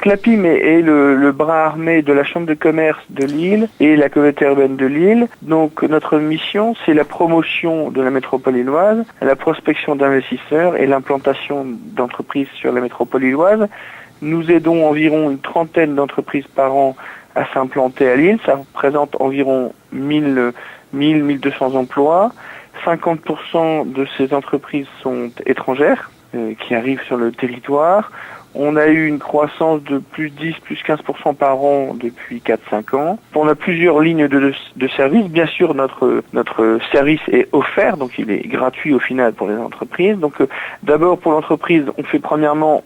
L'APIM est le bras armé de la Chambre de commerce de Lille et la communauté urbaine de Lille. Donc notre mission, c'est la promotion de la métropole lilloise, la prospection d'investisseurs et l'implantation d'entreprises sur la métropole lilloise. Nous aidons environ une trentaine d'entreprises par an à s'implanter à Lille. Ça représente environ 1200 emplois. 50% de ces entreprises sont étrangères qui arrivent sur le territoire. On a eu une croissance de plus 10, plus 15% par an depuis 4-5 ans. On a plusieurs lignes de services. Bien sûr, notre service est offert, donc il est gratuit au final pour les entreprises. Donc d'abord pour l'entreprise,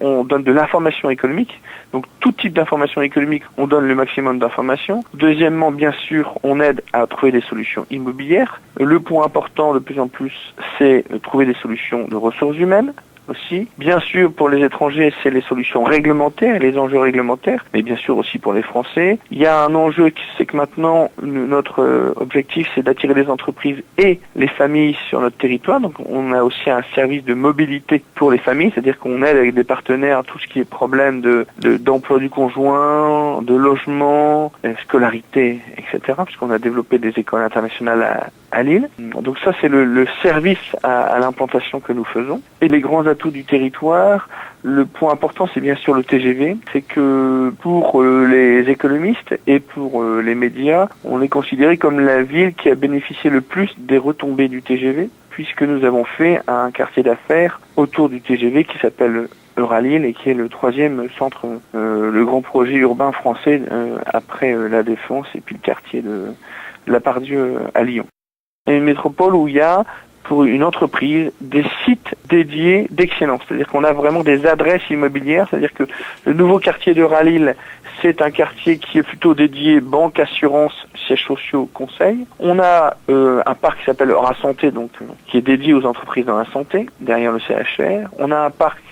on donne de l'information économique. Donc tout type d'information économique, on donne le maximum d'informations. Deuxièmement, bien sûr, on aide à trouver des solutions immobilières. Le point important de plus en plus, c'est de trouver des solutions de ressources humaines. Aussi. Bien sûr, pour les étrangers, c'est les solutions réglementaires, les enjeux réglementaires, mais bien sûr aussi pour les Français. Il y a un enjeu, c'est que maintenant, notre objectif, c'est d'attirer les entreprises et les familles sur notre territoire. Donc, on a aussi un service de mobilité pour les familles, c'est-à-dire qu'on aide avec des partenaires tout ce qui est problème d'emploi du conjoint, de logement, scolarité, etc., puisqu'on a développé des écoles internationales à Lille. Donc ça, c'est le service à l'implantation que nous faisons. Et les grands atouts du territoire, le point important, c'est bien sûr le TGV. C'est que pour les économistes et pour les médias, on est considéré comme la ville qui a bénéficié le plus des retombées du TGV, puisque nous avons fait un quartier d'affaires autour du TGV qui s'appelle Euralille et qui est le troisième centre, le grand projet urbain français après la Défense et puis le quartier de la Pardieu à Lyon. Une métropole où il y a, pour une entreprise, des sites dédiés d'excellence. C'est-à-dire qu'on a vraiment des adresses immobilières. C'est-à-dire que le nouveau quartier de Euralille, c'est un quartier qui est plutôt dédié banque, assurance, sièges sociaux, conseils. On a un parc qui s'appelle Eura Santé, donc qui est dédié aux entreprises dans la santé, derrière le CHR. On a un parc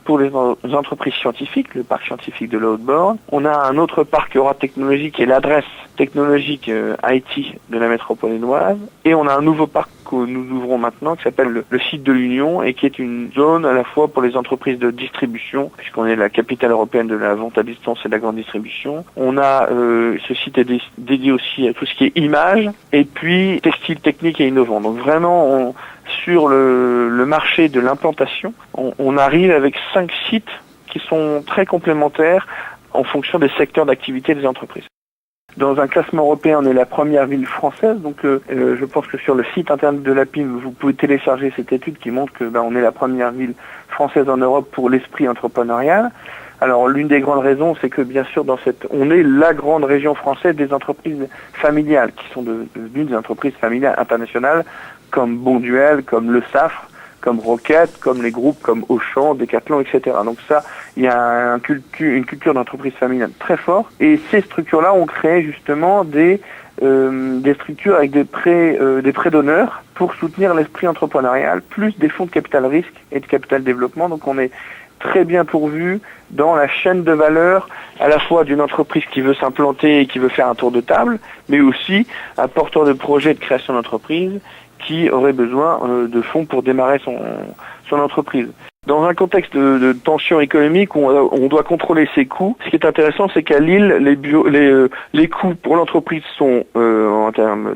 pour les entreprises scientifiques, le parc scientifique de la Haute-Borne. On a un autre parc Eura Technologie qui est l'adresse technologique IT de la métropole lilloise. Et on a un nouveau parc que nous ouvrons maintenant qui s'appelle le site de l'Union et qui est une zone à la fois pour les entreprises de distribution, puisqu'on est la capitale européenne de la vente à distance et de la grande distribution. On a ce site est dédié aussi à tout ce qui est image et puis textile, technique et innovant. Donc vraiment, sur le marché de l'implantation, on arrive avec 5 sites qui sont très complémentaires en fonction des secteurs d'activité des entreprises. Dans un classement européen, on est la première ville française, donc je pense que sur le site internet de l'APIM, vous pouvez télécharger cette étude qui montre que on est la première ville française en Europe pour l'esprit entrepreneurial. Alors l'une des grandes raisons, c'est que bien sûr on est la grande région française des entreprises familiales, qui sont devenues des entreprises familiales internationales, comme Bonduel, comme Le Safre, comme Roquette, comme les groupes comme Auchan, Decathlon, etc. Donc ça, il y a une culture d'entreprise familiale très forte. Et ces structures-là ont créé justement des structures avec des prêts d'honneur pour soutenir l'esprit entrepreneurial, plus des fonds de capital risque et de capital développement. Donc on est très bien pourvu dans la chaîne de valeur, à la fois d'une entreprise qui veut s'implanter et qui veut faire un tour de table, mais aussi un porteur de projet de création d'entreprise qui aurait besoin de fonds pour démarrer son entreprise. Dans un contexte de tension économique où on doit contrôler ses coûts, ce qui est intéressant, c'est qu'à Lille, les coûts pour l'entreprise sont, en termes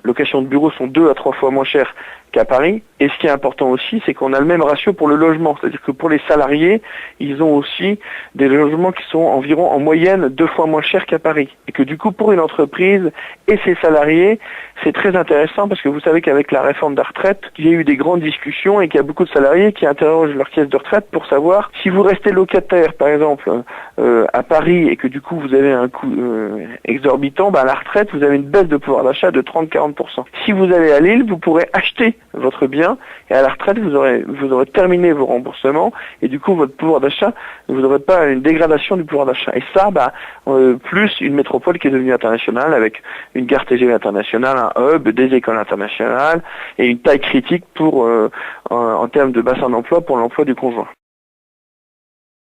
location de bureaux, sont 2 à 3 fois moins chers qu'à Paris. Et ce qui est important aussi, c'est qu'on a le même ratio pour le logement. C'est-à-dire que pour les salariés, ils ont aussi des logements qui sont environ en moyenne 2 fois moins chers qu'à Paris. Et que du coup, pour une entreprise et ses salariés, c'est très intéressant parce que vous savez qu'avec la réforme des retraites, il y a eu des grandes discussions et qu'il y a beaucoup de salariés qui interrogent leur caisse de retraite pour savoir si vous restez locataire, par exemple, à Paris et que du coup vous avez un coût exorbitant, à la retraite, vous avez une baisse de pouvoir d'achat de 30-40%. Si vous allez à Lille, vous pourrez acheter votre bien et à la retraite, vous aurez terminé vos remboursements et du coup, votre pouvoir d'achat, vous n'aurez pas une dégradation du pouvoir d'achat. Et ça, plus une métropole qui est devenue internationale avec une gare TGV internationale, un hub, des écoles internationales et une taille critique en termes de bassin d'emploi pour l'emploi du conjoint.